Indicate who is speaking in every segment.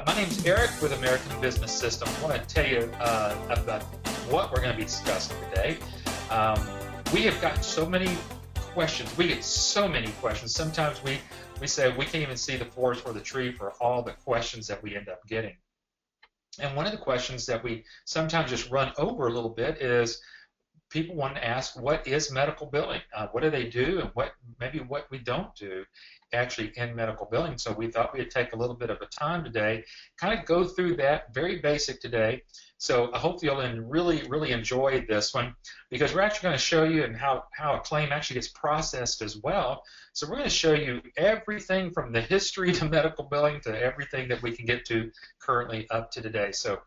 Speaker 1: My name's Eric with American Business System. I want to tell you about what we're going to be discussing today. We have gotten so many questions. We get so many questions. Sometimes we say we can't even see the forest for the tree for all the questions that we end up getting. And one of the questions that we sometimes just run over a little bit is people want to ask, what is medical billing? What do they do, and what we don't do actually in medical billing? So we thought we'd take a little bit of a time today, kind of go through that, very basic today. So I hope you'll really enjoy this one, because we're actually going to show you how a claim actually gets processed as well. So we're going to show you everything from the history to medical billing to everything that we can get to currently up to today. So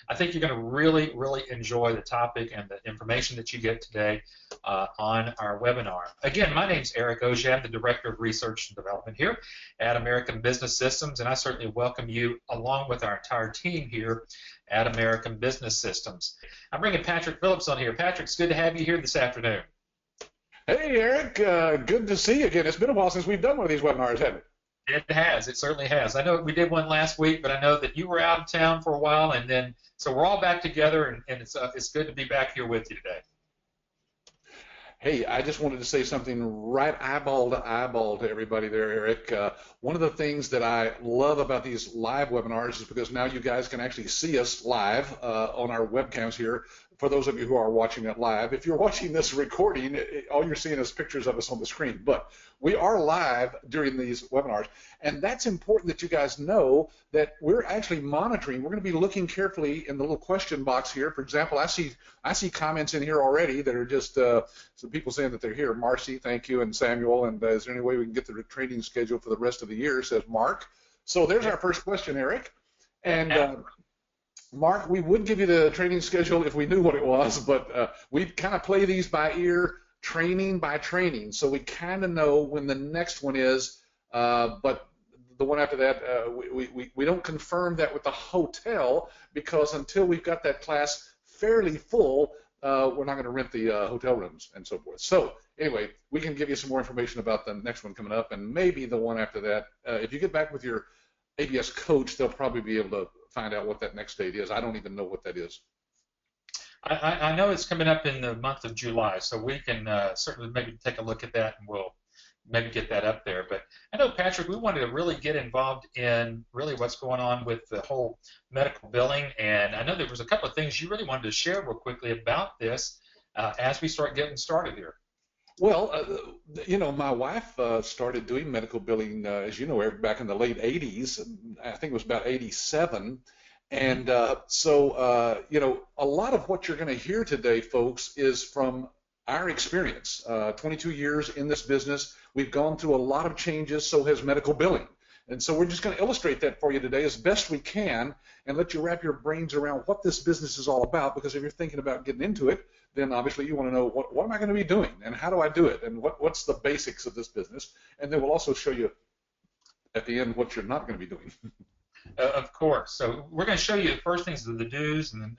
Speaker 1: I think you're going to really enjoy the topic and the information that you get today on our webinar. Again, my name's Eric Ogier. I'm the Director of Research and Development here at American Business Systems, and I certainly welcome you along with our entire team here at American Business Systems. I'm bringing Patrick Phillips on here. Patrick, it's good to have you here this afternoon.
Speaker 2: Hey, Eric. Good to see you again. It's been a while since we've done one of these webinars, hasn't it?
Speaker 1: It has. It certainly has. I know we did one last week, but I know that you were out of town for a while, and then so we're all back together, and it's good to be back here with you today.
Speaker 2: Hey, I just wanted to say something right eyeball to eyeball to everybody there, Eric. One of the things that I love about these live webinars is because now you guys can actually see us live on our webcams here. For those of you who are watching it live, if you're watching this recording, all you're seeing is pictures of us on the screen. But we are live during these webinars, and that's important that you guys know that we're actually monitoring. We're going to be looking carefully in the little question box here. For example, I see comments in here already that are just some people saying that they're here. Marcy, thank you, and Samuel. And is there any way we can get the training schedule for the rest of the year? Says Mark. So there's our first question, Eric. And Mark, we would give you the training schedule if we knew what it was, but we kind of play these by ear, training by training, so we kind of know when the next one is, but the one after that, we don't confirm that with the hotel, because until we've got that class fairly full, we're not going to rent the hotel rooms and so forth. So anyway, we can give you some more information about the next one coming up, and maybe the one after that. If you get back with your ABS coach, they'll probably be able to find out what that next date is. I don't even know what that is.
Speaker 1: I know it's coming up in the month of July, so we can certainly maybe take a look at that, and we'll maybe get that up there. But I know, Patrick, we wanted to really get involved in really what's going on with the whole medical billing, and I know there was a couple of things you really wanted to share real quickly about this as we start getting started here.
Speaker 2: Well, you know, my wife started doing medical billing, as you know, back in the late 80s. I think it was about 87. And so, you know, a lot of what you're going to hear today, folks, is from our experience. 22 years in this business. We've gone through a lot of changes, so has medical billing. And so we're just going to illustrate that for you today as best we can and let you wrap your brains around what this business is all about, because if you're thinking about getting into it, then obviously you want to know what am I going to be doing and how do I do it and what's the basics of this business. And then we'll also show you at the end what you're not going to be doing.
Speaker 1: Of course. So we're going to show you the first things of the do's and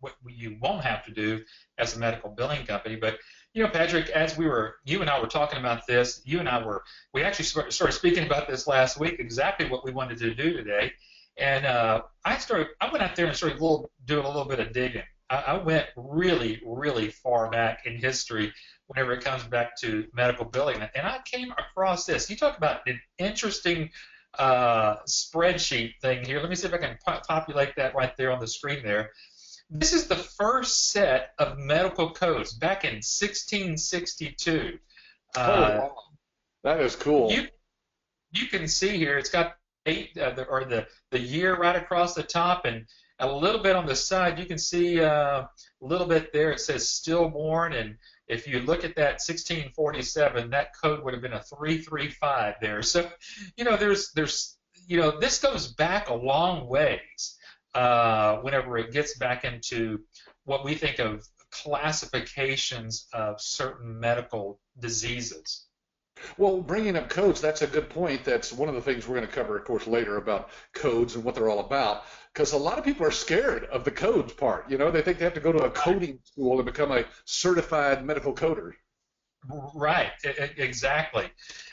Speaker 1: what you won't have to do as a medical billing company. But, you know, Patrick, as you and I were talking about this, we actually started speaking about this last week, exactly what we wanted to do today. And I went out there and started doing a little bit of digging. I went really far back in history whenever it comes back to medical billing. And I came across this. You talk about an interesting spreadsheet thing here. Let me see if I can populate that right there on the screen there. This is the first set of medical codes back in 1662.
Speaker 2: Wow. That is cool.
Speaker 1: You can see here it's got the year right across the top, and a little bit on the side you can see a little bit there. It says stillborn, and if you look at that 1647, that code would have been a 335 there. So, you know, there's you know, this goes back a long ways whenever it gets back into what we think of classifications of certain medical diseases.
Speaker 2: Well, bringing up codes, that's a good point. That's one of the things we're going to cover, of course, later about codes and what they're all about, because a lot of people are scared of the codes part. You know, they think they have to go to a coding school and become a certified medical coder.
Speaker 1: Right, exactly.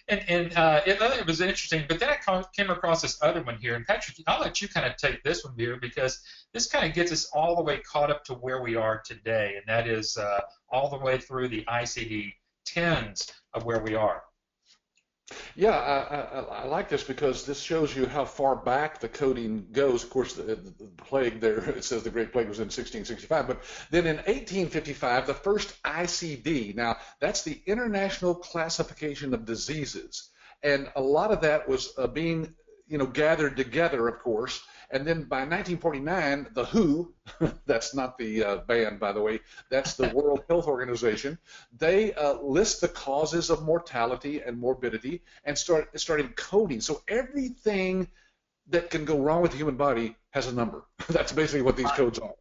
Speaker 1: It was interesting, but then I came across this other one here. And Patrick, I'll let you kind of take this one here because this kind of gets us all the way caught up to where we are today, and that is all the way through the ICD-10s of where we are.
Speaker 2: Yeah, I like this because this shows you how far back the coding goes. Of course, the plague there, it says the Great Plague was in 1665, but then in 1855, the first ICD. Now, that's the International Classification of Diseases. And a lot of that was being, gathered together, of course. And then by 1949, the WHO, that's not the band, by the way, that's the World Health Organization, they list the causes of mortality and morbidity and started coding. So everything that can go wrong with the human body has a number. That's basically what these codes are.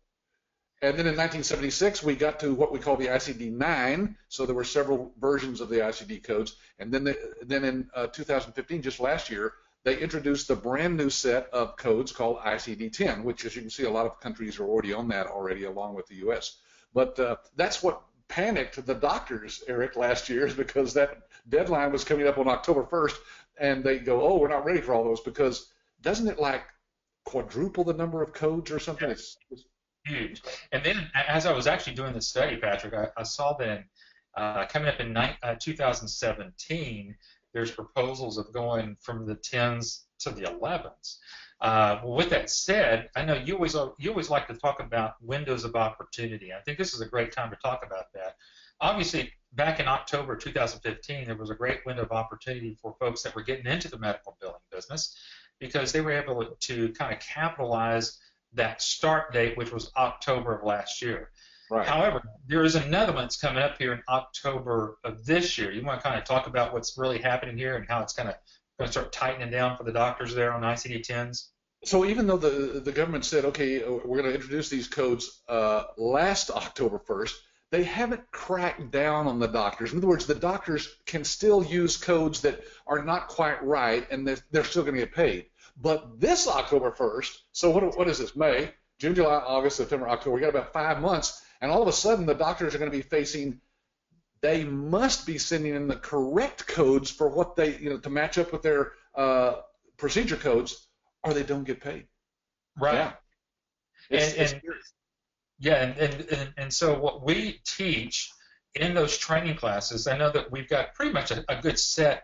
Speaker 2: And then in 1976, we got to what we call the ICD-9. So there were several versions of the ICD codes. And then in 2015, just last year, they introduced a brand new set of codes called ICD-10, which, as you can see, a lot of countries are already on that already, along with the U.S. But that's what panicked the doctors, Eric, last year, is because that deadline was coming up on October 1st, and they go, oh, we're not ready for all those, because doesn't it like quadruple the number of codes or something?
Speaker 1: Yeah.
Speaker 2: It's
Speaker 1: Huge. And then as I was actually doing the study, Patrick, I saw that coming up in 2017, there's proposals of going from the 10s to the 11s. Well, with that said, I know you always like to talk about windows of opportunity. I think this is a great time to talk about that. Obviously, back in October 2015, there was a great window of opportunity for folks that were getting into the medical billing business because they were able to kind of capitalize that start date, which was October of last year.
Speaker 2: right.
Speaker 1: However, there is another one that's coming up here in October of this year. You want to kind of talk about what's really happening here and how it's kind of going to start tightening down for the doctors there on ICD-10s?
Speaker 2: So even though the government said, okay, we're going to introduce these codes last October 1st, they haven't cracked down on the doctors. In other words, the doctors can still use codes that are not quite right, and they're still going to get paid. But this October 1st, so what is this, May, June, July, August, September, October, we got about 5 months, and all of a sudden the doctors are going to be facing, they must be sending in the correct codes for what they, to match up with their procedure codes, or they don't get paid.
Speaker 1: Right.
Speaker 2: Yeah.
Speaker 1: And so what we teach in those training classes, I know that we've got pretty much a good set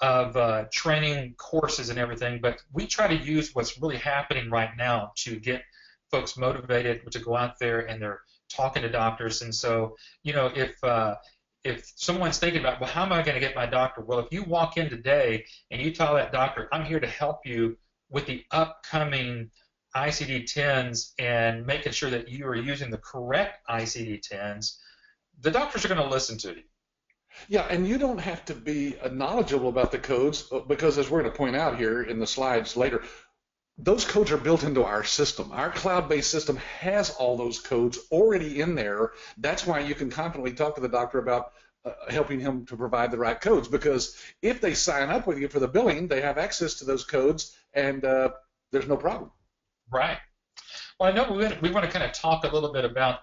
Speaker 1: of training courses and everything, but we try to use what's really happening right now to get folks motivated to go out there and they're talking to doctors. And so, if someone's thinking about, well, how am I going to get my doctor? Well, if you walk in today and you tell that doctor, I'm here to help you with the upcoming ICD-10s and making sure that you are using the correct ICD-10s, the doctors are going to listen to you.
Speaker 2: Yeah, and you don't have to be knowledgeable about the codes because, as we're going to point out here in the slides later, those codes are built into our system. Our cloud-based system has all those codes already in there. That's why you can confidently talk to the doctor about helping him to provide the right codes, because if they sign up with you for the billing, they have access to those codes, and there's no problem.
Speaker 1: Right. Well, I know we want to kind of talk a little bit about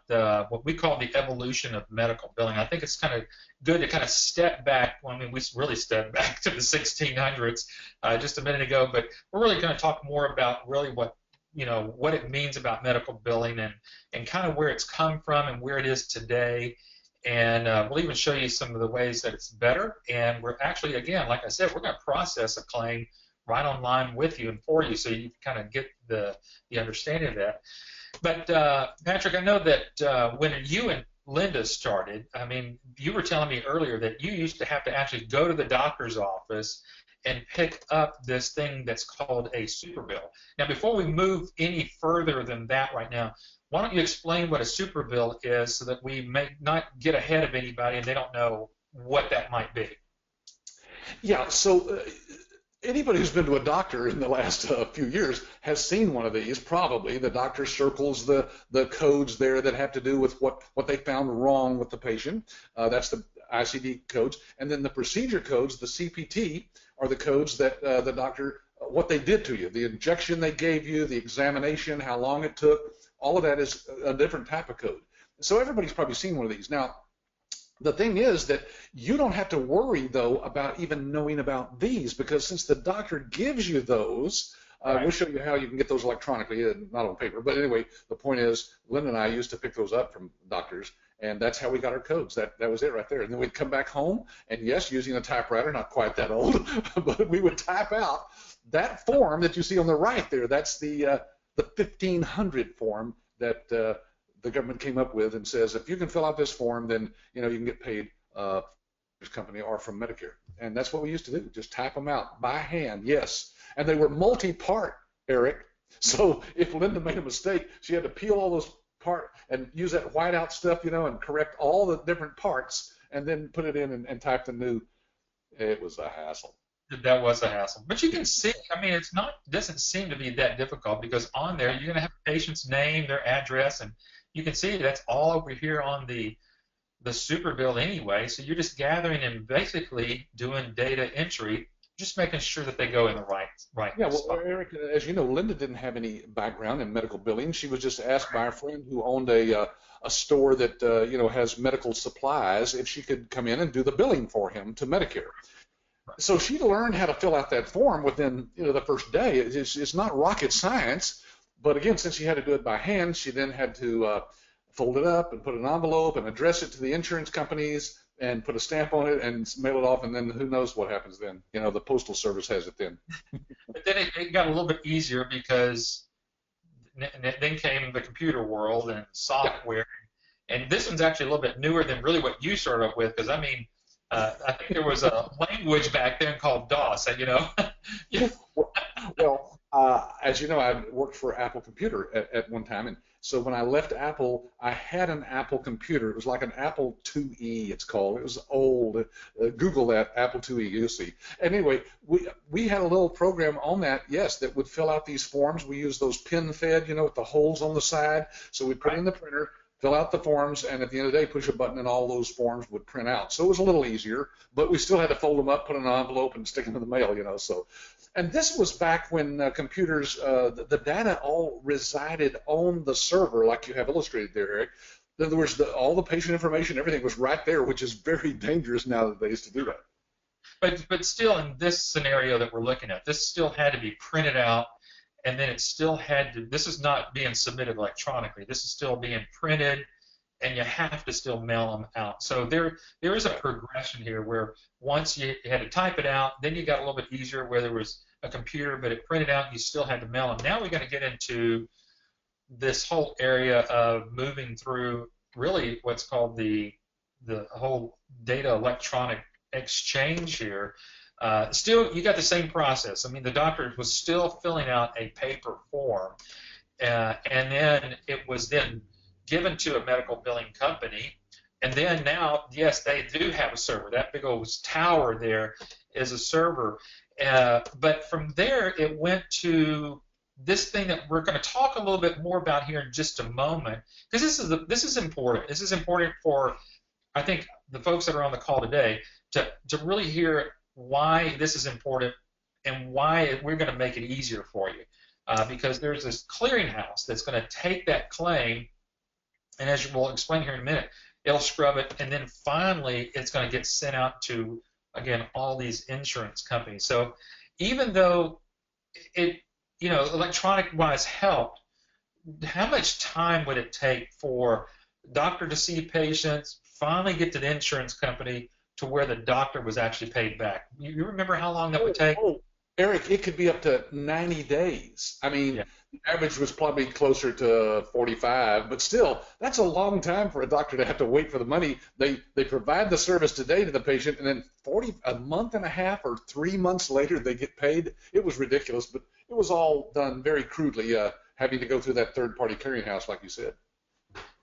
Speaker 1: what we call the evolution of medical billing. I think it's kind of good to kind of step back. Well, I mean, we really stepped back to the 1600s just a minute ago, but we're really going to talk more about really what it means about medical billing and kind of where it's come from and where it is today. And we'll even show you some of the ways that it's better. And we're actually, again, like I said, we're going to process a claim right online with you and for you, so you kind of get the understanding of that. But Patrick, I know that when you and Linda started, I mean, you were telling me earlier that you used to have to actually go to the doctor's office and pick up this thing that's called a Superbill. Now, before we move any further than that right now, why don't you explain what a Superbill is so that we may not get ahead of anybody and they don't know what that might be?
Speaker 2: Yeah, so anybody who's been to a doctor in the last few years has seen one of these, probably. The doctor circles the codes there that have to do with what they found wrong with the patient. That's the ICD codes. And then the procedure codes, the CPT, are the codes that the doctor, what they did to you, the injection they gave you, the examination, how long it took, all of that is a different type of code. So everybody's probably seen one of these. Now, The thing is that you don't have to worry, though, about even knowing about these, because since the doctor gives you those,
Speaker 1: Right.
Speaker 2: we'll show you how you can get those electronically, not on paper. But anyway, the point is, Linda and I used to pick those up from doctors, and that's how we got our codes. That was it right there. And then we'd come back home, and yes, using a typewriter, not quite that old, but we would type out that form that you see on the right there. That's the 1500 form that the government came up with and says, if you can fill out this form, then you can get paid this company or from Medicare. And that's what we used to do, just type them out by hand, yes. And they were multi-part, Eric. So if Linda made a mistake, she had to peel all those parts and use that whiteout stuff, and correct all the different parts and then put it in and type the new. It was a hassle.
Speaker 1: That was a hassle. But you can see, I mean, doesn't seem to be that difficult, because on there you're going to have a patient's name, their address, and you can see that's all over here on the Superbill anyway. So you're just gathering and basically doing data entry, just making sure that they go in the right
Speaker 2: Yeah, well,
Speaker 1: spot.
Speaker 2: Eric, as you know, Linda didn't have any background in medical billing. She was just asked by a friend who owned a store that has medical supplies if she could come in and do the billing for him to Medicare. So she learned how to fill out that form within the first day. It's not rocket science, but again, since she had to do it by hand, she then had to fold it up and put an envelope and address it to the insurance companies and put a stamp on it and mail it off, and then who knows what happens then. The Postal Service has it then.
Speaker 1: But then it got a little bit easier, because then came the computer world and software. Yeah. And this one's actually a little bit newer than really what you started off with, because I mean, I think there was a language back then called DOS, Yeah.
Speaker 2: Well, as you know, I worked for Apple Computer at one time, and so when I left Apple, I had an Apple computer. It was like an Apple IIe, it's called. It was old. Google that, Apple IIe, you'll see. Anyway, we had a little program on that, yes, that would fill out these forms. We used those pin-fed, with the holes on the side. So we'd put it in the printer, fill out the forms, and at the end of the day, push a button, and all those forms would print out. So it was a little easier, but we still had to fold them up, put in an envelope, and stick them in the mail, So, and this was back when computers, the data all resided on the server, like you have illustrated there, Eric. In other words, all the patient information, everything was right there, which is very dangerous nowadays to do that.
Speaker 1: But still, in this scenario that we're looking at, this still had to be printed out. And then it still had to, this is not being submitted electronically. This is still being printed, and you have to still mail them out. So there is a progression here where once you had to type it out, then you got a little bit easier where there was a computer, but it printed out, and you still had to mail them. Now we're going to get into this whole area of moving through really what's called the whole data electronic exchange here. Still, you got the same process. I mean, the doctor was still filling out a paper form, and then it was then given to a medical billing company. And then now, yes, they do have a server. That big old tower there is a server. But from there, it went to this thing that we're going to talk a little bit more about here in just a moment, because this is important. This is important for, I think, the folks that are on the call today to really hear why this is important and why we're going to make it easier for you, because there's this clearinghouse that's going to take that claim, and as we'll explain here in a minute, it'll scrub it, and then finally it's going to get sent out to, again, all these insurance companies. So even though it, electronic-wise helped, how much time would it take for doctor to see patients, finally get to the insurance company, to where the doctor was actually paid back? You remember how long that would take?
Speaker 2: Eric, it could be up to 90 days. I mean, yeah. The average was probably closer to 45, but still, that's a long time for a doctor to have to wait for the money. They provide the service today to the patient, and then a month and a half or 3 months later, they get paid. It was ridiculous, but it was all done very crudely, having to go through that third-party clearinghouse, like you said.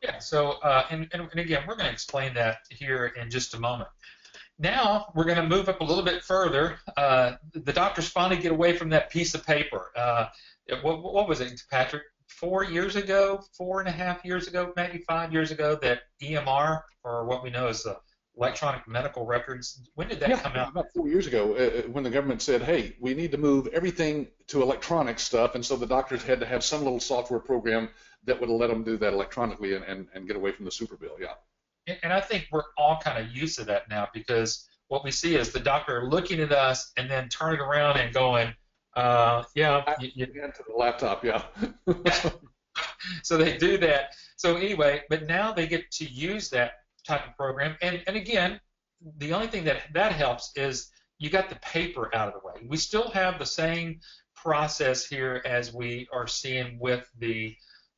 Speaker 1: Yeah, so, and again, we're going to explain that here in just a moment. Now we're going to move up a little bit further. The doctors finally get away from that piece of paper. What was it, Patrick? 4 years ago, 4.5 years ago, maybe 5 years ago, that EMR, or what we know as the electronic medical records, when did that come out?
Speaker 2: About 4 years ago, when the government said, hey, we need to move everything to electronic stuff, and so the doctors had to have some little software program that would let them do that electronically and get away from the Superbill, yeah.
Speaker 1: and I think we're all kind of used to that now because what we see is the doctor looking at us and then turning around and going, yeah,
Speaker 2: Into the laptop, yeah.
Speaker 1: so they do that. So anyway, but now they get to use that type of program. And again, the only thing that helps is you got the paper out of the way. We still have the same process here as we are seeing with the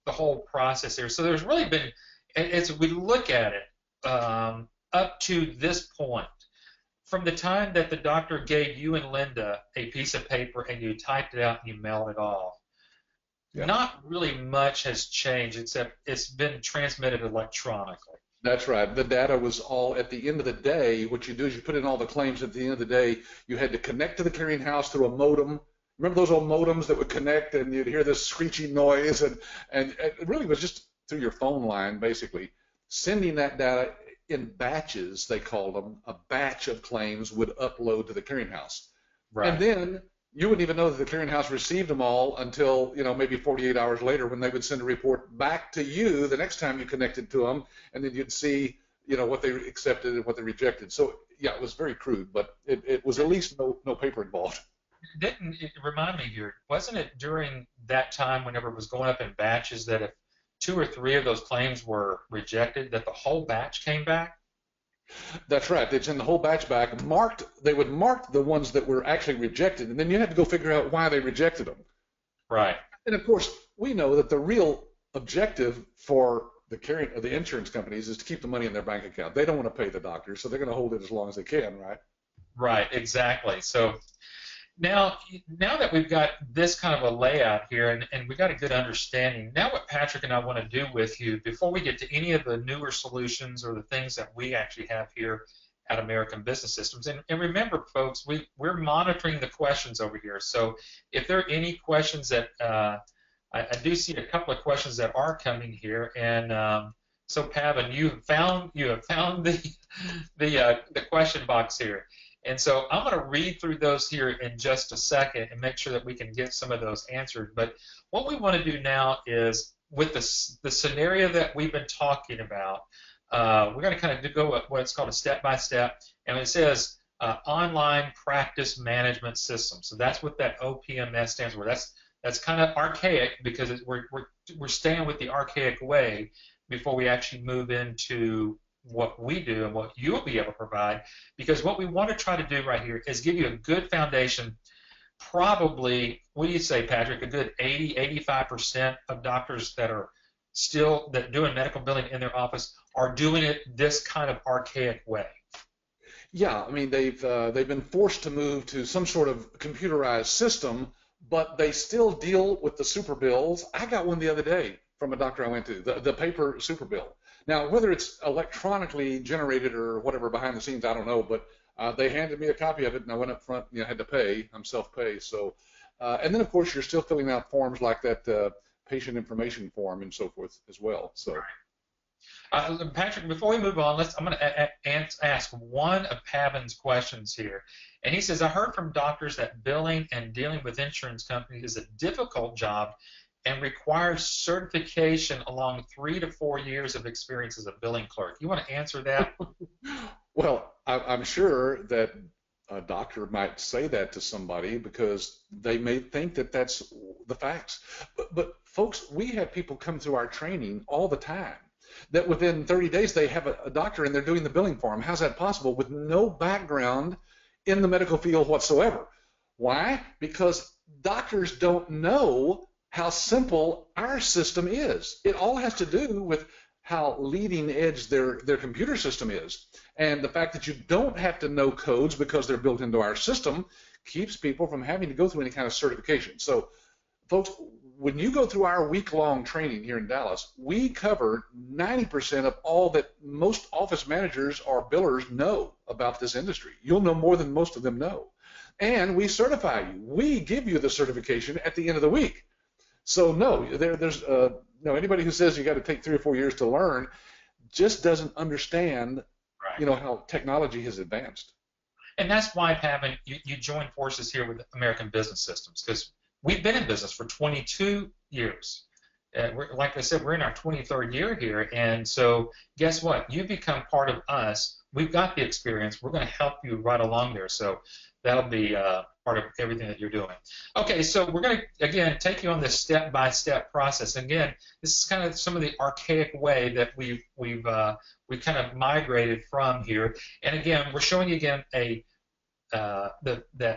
Speaker 1: whole process here. So there's really been, as we look at it, up to this point, from the time that the doctor gave you and Linda a piece of paper and you typed it out and you mailed it off,
Speaker 2: Yeah.
Speaker 1: not really much has changed except it's been transmitted electronically.
Speaker 2: That's right. The data was all, at the end of the day, what you do is you put in all the claims. At the end of the day, you had to connect to the clearinghouse through a modem. Remember those old modems that would connect and you'd hear this screeching noise, and it really was just through your phone line, basically. Sending that data in batches, they called them. A batch of claims would upload to the clearinghouse.
Speaker 1: Right.
Speaker 2: And then you wouldn't even know that the clearinghouse received them all until, maybe 48 hours later, when they would send a report back to you the next time you connected to them, and then you'd see, what they accepted and what they rejected. So, yeah, it was very crude, but it was at least no paper involved.
Speaker 1: Didn't it remind me here, wasn't it during that time whenever it was going up in batches that if 2 or 3 of those claims were rejected, that the whole batch came back?
Speaker 2: That's right. They'd send the whole batch back, marked. They would mark the ones that were actually rejected, and then you had to go figure out why they rejected them.
Speaker 1: Right.
Speaker 2: And of course, we know that the real objective for the insurance companies is to keep the money in their bank account. They don't want to pay the doctors, so they're going to hold it as long as they can, right?
Speaker 1: Right, exactly. So now that we've got this kind of a layout here and we've got a good understanding, now what Patrick and I want to do with you, before we get to any of the newer solutions or the things that we actually have here at American Business Systems, and remember, folks, we're monitoring the questions over here. So if there are any questions that I do see a couple of questions that are coming here, and so Pavan, you have found the question box here. And so I'm going to read through those here in just a second and make sure that we can get some of those answered. But what we want to do now is, with the scenario that we've been talking about, we're going to kind of go at what's called a step-by-step. And it says online practice management system. So that's what that OPMS stands for. That's kind of archaic because we're staying with the archaic way before we actually move into what we do and what you'll be able to provide, because what we want to try to do right here is give you a good foundation. Probably, what do you say, Patrick, a good 80-85% of doctors that are still doing medical billing in their office are doing it this kind of archaic way.
Speaker 2: Yeah, I mean, they've been forced to move to some sort of computerized system, but they still deal with the Superbills. I got one the other day from a doctor I went to, the paper Superbill. Now, whether it's electronically generated or whatever behind the scenes, I don't know, but they handed me a copy of it, and I went up front, had to pay. I'm self-pay. So, and then, of course, you're still filling out forms like that patient information form and so forth as well. So,
Speaker 1: Patrick, before we move on, I'm going to ask one of Pavan's questions here. And he says, I heard from doctors that billing and dealing with insurance companies is a difficult job and requires certification along 3 to 4 years of experience as a billing clerk. You want to answer that?
Speaker 2: Well, I'm sure that a doctor might say that to somebody because they may think that that's the facts. But folks, we have people come through our training all the time that within 30 days they have a doctor and they're doing the billing for them. How's that possible with no background in the medical field whatsoever? Why? Because doctors don't know how simple our system is. It all has to do with how leading edge their computer system is. And the fact that you don't have to know codes because they're built into our system keeps people from having to go through any kind of certification. So, folks, when you go through our week-long training here in Dallas, we cover 90% of all that most office managers or billers know about this industry. You'll know more than most of them know. And we certify you. We give you the certification at the end of the week. So no, there's anybody who says you got to take 3 or 4 years to learn just doesn't understand, how technology has advanced.
Speaker 1: And that's why, Pavan, you joined forces here with American Business Systems, because we've been in business for 22 years. Like I said, we're in our 23rd year here, and so guess what? You become part of us. We've got the experience. We're going to help you right along there. So that'll be part of everything that you're doing. Okay, so we're going to again take you on this step-by-step process. Again, this is kind of some of the archaic way that we've kind of migrated from here. And again, we're showing you again that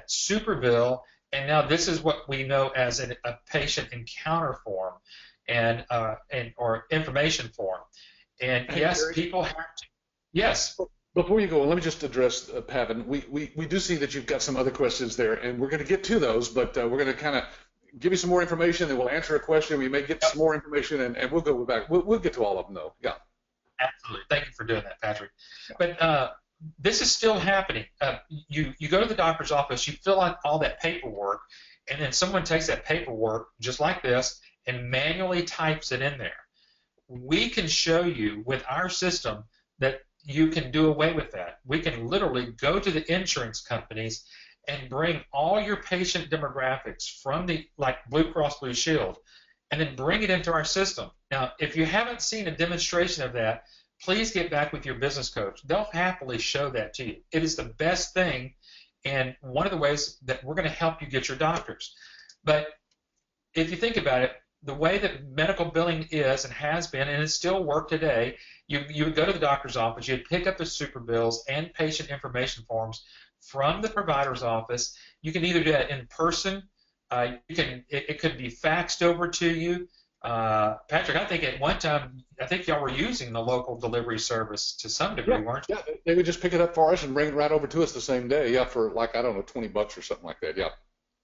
Speaker 1: Superbill, and now this is what we know as a patient encounter form, and or information form. And
Speaker 2: Hey,
Speaker 1: yes,
Speaker 2: Eric,
Speaker 1: people have to. Yes.
Speaker 2: before you go, let me just address Pavan. We do see that you've got some other questions there, and we're going to get to those, but we're going to kind of give you some more information, and we'll answer a question. We may get some more information, and we'll go back. We'll get to all of them, though. Yeah.
Speaker 1: Absolutely. Thank you for doing that, Patrick. But this is still happening. You go to the doctor's office, you fill out all that paperwork, and then someone takes that paperwork just like this and manually types it in there. We can show you with our system that you can do away with that. We can literally go to the insurance companies and bring all your patient demographics from the like Blue Cross Blue Shield and then bring it into our system. Now, if you haven't seen a demonstration of that, please get back with your business coach. They'll happily show that to you. It is the best thing and one of the ways that we're going to help you get your doctors. But if you think about it, the way that medical billing is and has been, and it still works today, you would go to the doctor's office, you'd pick up the super bills and patient information forms from the provider's office. You can either do that in person, it could be faxed over to you. Patrick, I think at one time, I think y'all were using the local delivery service to some degree, weren't you?
Speaker 2: Yeah, they would just pick it up for us and bring it right over to us the same day. Yeah, for like, I don't know, $20 or something like that. Yeah.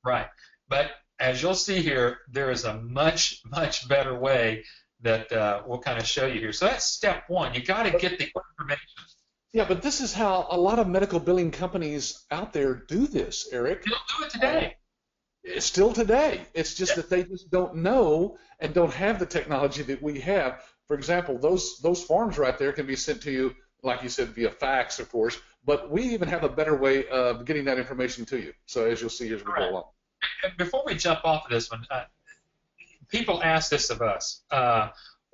Speaker 1: Right. But as you'll see here, there is a much, much better way that we'll kind of show you here. So that's step one. You got to get the information.
Speaker 2: Yeah, but this is how a lot of medical billing companies out there do this, Eric.
Speaker 1: They'll do it today.
Speaker 2: Still today. It's just that they just don't know and don't have the technology that we have. For example, those forms right there can be sent to you, like you said, via fax, of course, but we even have a better way of getting that information to you. So as you'll see as we go along.
Speaker 1: Before we jump off of this one, people ask this of us.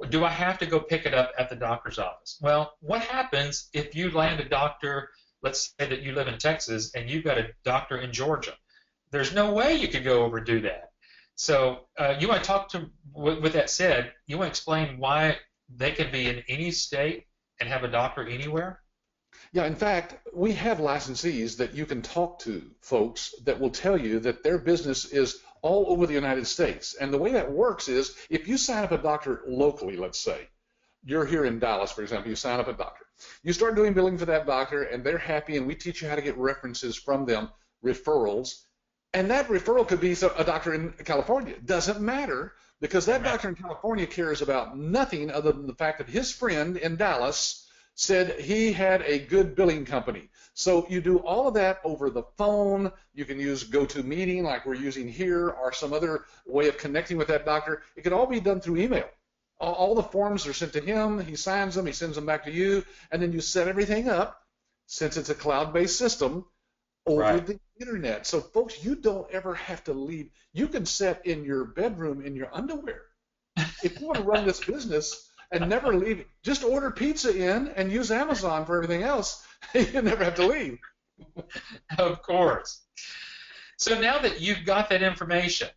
Speaker 1: Do I have to go pick it up at the doctor's office? Well, what happens if you land a doctor, let's say that you live in Texas, and you've got a doctor in Georgia? There's no way you could go over and do that. So you want to talk to, with that said, you want to explain why they can be in any state and have a doctor anywhere?
Speaker 2: Yeah, in fact, we have licensees that you can talk to, folks, that will tell you that their business is all over the United States. And the way that works is if you sign up a doctor locally, let's say, you're here in Dallas, for example, you sign up a doctor. You start doing billing for that doctor, and they're happy, and we teach you how to get references from them, referrals. And that referral could be a doctor in California. Doesn't matter, because that doctor in California cares about nothing other than the fact that his friend in Dallas said he had a good billing company. So you do all of that over the phone. You can use GoToMeeting like we're using here, or some other way of connecting with that doctor. It can all be done through email. All the forms are sent to him. He signs them. He sends them back to you. And then you set everything up, since it's a cloud-based system, over the internet. So, folks, you don't ever have to leave. You can sit in your bedroom in your underwear. If you want to run this business and never leave, just order pizza in and use Amazon for everything else. You never have to leave.
Speaker 1: Of course. So now that you've got that information,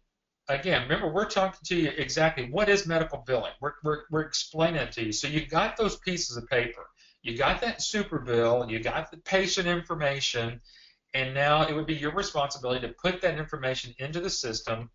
Speaker 1: again, remember, we're talking to you exactly what is medical billing. We're explaining it to you. So you've got those pieces of paper. You got that super bill. You got the patient information. And now it would be your responsibility to put that information into the system,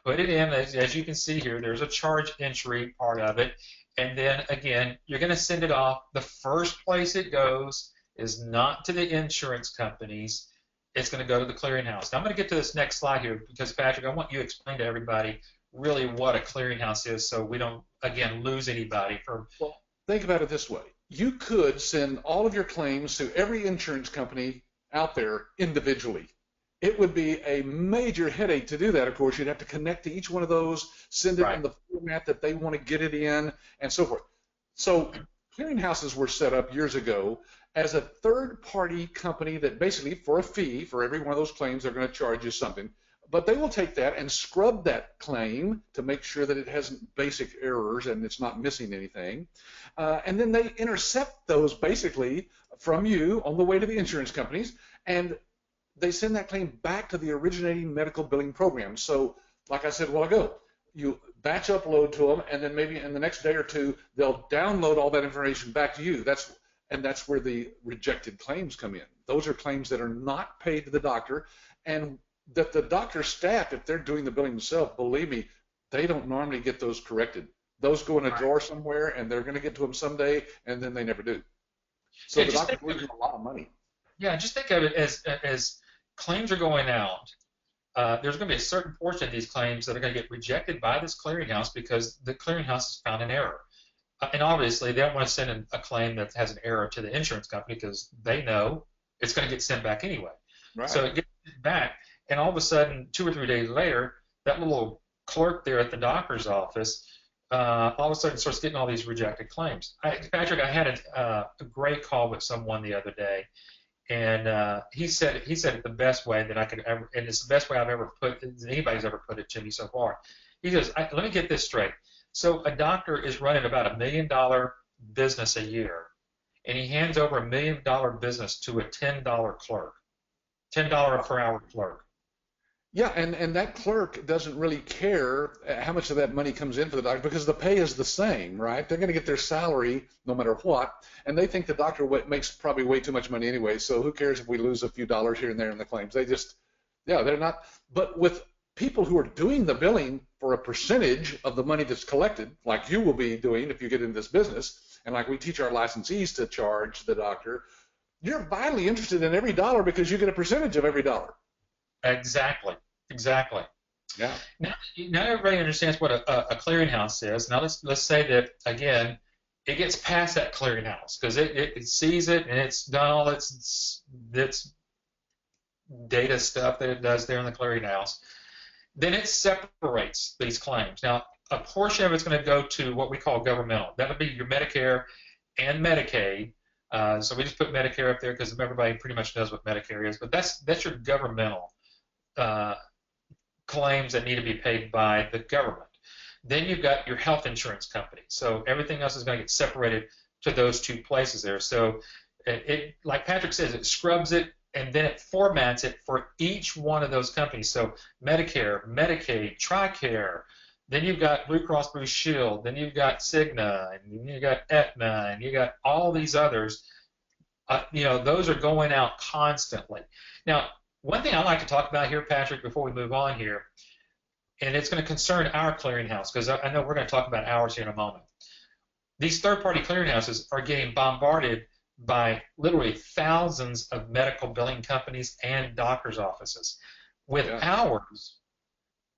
Speaker 1: put it in. As you can see here, there's a charge entry part of it. And then, again, you're going to send it off. The first place it goes is not to the insurance companies. It's going to go to the clearinghouse. Now, I'm going to get to this next slide here because, Patrick, I want you to explain to everybody really what a clearinghouse is so we don't, again, lose anybody.
Speaker 2: Well, think about it this way. You could send all of your claims to every insurance company out there individually. It would be a major headache to do that. Of course, you'd have to connect to each one of those, send it in the format that they want to get it in, and so forth. So clearinghouses were set up years ago as a third-party company that basically, for a fee, for every one of those claims, they're going to charge you something. But they will take that and scrub that claim to make sure that it hasn't basic errors and it's not missing anything. And then they intercept those basically from you on the way to the insurance companies, and they send that claim back to the originating medical billing program. So, like I said a while ago, you batch upload to them, and then maybe in the next day or two, they'll download all that information back to you. That's where the rejected claims come in. Those are claims that are not paid to the doctor, and that the doctor staff, if they're doing the billing themselves, believe me, they don't normally get those corrected. Those go in a drawer somewhere, and they're going to get to them someday, and then they never do. So the doctor's losing a lot of money.
Speaker 1: Yeah, just think of it as claims are going out. There's going to be a certain portion of these claims that are going to get rejected by this clearinghouse because the clearinghouse has found an error. And obviously, they don't want to send in a claim that has an error to the insurance company because they know it's going to get sent back anyway.
Speaker 2: Right.
Speaker 1: So it gets sent back, and all of a sudden, 2 or 3 days later, that little clerk there at the doctor's office all of a sudden starts getting all these rejected claims. Patrick, I had a great call with someone the other day, and he said it the best way that I could ever, and it's the best way I've ever anybody's ever put it to me so far. He goes, let me get this straight. So a doctor is running about $1 million business a year, and he hands over $1 million business to a $10 clerk, $10 per hour clerk.
Speaker 2: Yeah, and that clerk doesn't really care how much of that money comes in for the doctor because the pay is the same, right? They're going to get their salary no matter what, and they think the doctor makes probably way too much money anyway, so who cares if we lose a few dollars here and there in the claims? They just, yeah, they're not. But with people who are doing the billing for a percentage of the money that's collected, like you will be doing if you get into this business, and like we teach our licensees to charge the doctor, you're vitally interested in every dollar because you get a percentage of every dollar.
Speaker 1: Exactly.
Speaker 2: Yeah.
Speaker 1: Now everybody understands what a clearinghouse is. Now let's say that again, it gets past that clearinghouse because it sees it and it's done all its data stuff that it does there in the clearinghouse. Then it separates these claims. Now a portion of it's going to go to what we call governmental. That'll be your Medicare and Medicaid. So we just put Medicare up there because everybody pretty much knows what Medicare is. But that's your governmental claims that need to be paid by the government. Then you've got your health insurance company. So everything else is going to get separated to those two places there. So it, like Patrick says, it scrubs it and then it formats it for each one of those companies. So Medicare, Medicaid, TRICARE. Then you've got Blue Cross Blue Shield. Then you've got Cigna, and you've got Aetna, and you got all these others. Those are going out constantly. Now, one thing I like to talk about here, Patrick, before we move on here, and it's going to concern our clearinghouse, because I know we're going to talk about ours here in a moment. These third-party clearinghouses are getting bombarded by literally thousands of medical billing companies and doctors' offices. With ours,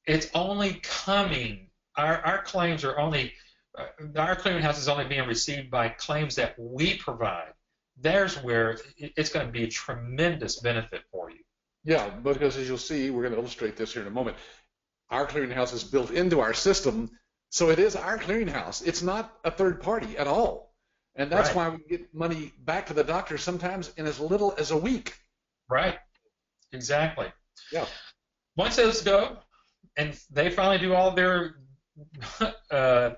Speaker 1: it's only coming. Our claims are only. Our clearinghouse is only being received by claims that we provide. There's where it's going to be a tremendous benefit for you.
Speaker 2: Yeah, because as you'll see, we're going to illustrate this here in a moment. Our clearinghouse is built into our system, so it is our clearinghouse. It's not a third party at all. And that's why we get money back to the doctor sometimes in as little as a week.
Speaker 1: Right. Exactly.
Speaker 2: Yeah.
Speaker 1: Once those go, and they finally do all their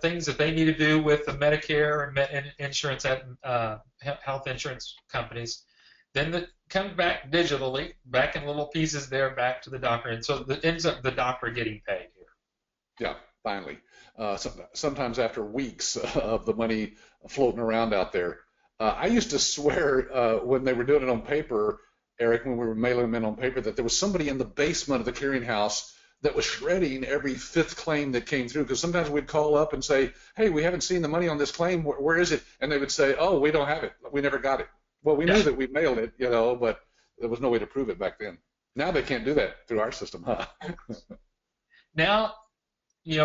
Speaker 1: things that they need to do with the Medicare and insurance, health insurance companies, then it comes back digitally, back in little pieces there, back to the doctor, and so it ends up the doctor getting paid here.
Speaker 2: Yeah, finally. Sometimes after weeks of the money floating around out there. I used to swear when they were doing it on paper, Eric, when we were mailing them in on paper, that there was somebody in the basement of the clearinghouse that was shredding every fifth claim that came through, because sometimes we'd call up and say, hey, we haven't seen the money on this claim. Where is it? And they would say, oh, we don't have it. We never got it. Well, we knew that we mailed it, but there was no way to prove it back then. Now they can't do that through our system, huh?
Speaker 1: Now,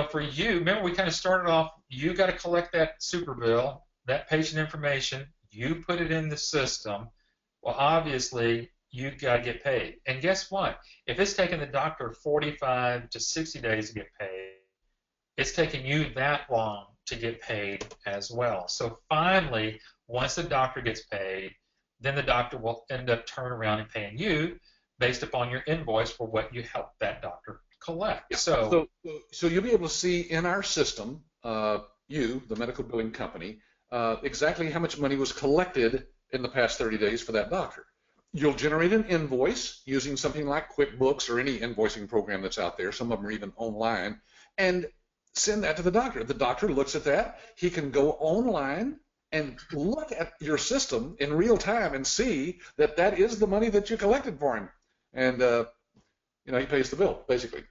Speaker 1: for you, remember we kind of started off, you got to collect that Superbill, that patient information, you put it in the system. Well, obviously, you got to get paid. And guess what? If it's taking the doctor 45 to 60 days to get paid, it's taking you that long to get paid as well. So finally, once the doctor gets paid, then the doctor will end up turning around and paying you based upon your invoice for what you help that doctor collect.
Speaker 2: Yeah.
Speaker 1: So
Speaker 2: So you'll be able to see in our system, you, the medical billing company, exactly how much money was collected in the past 30 days for that doctor. You'll generate an invoice using something like QuickBooks or any invoicing program that's out there. Some of them are even online, and send that to the doctor. The doctor looks at that. He can go online and look at your system in real time and see that that is the money that you collected for him. And, he pays the bill, basically.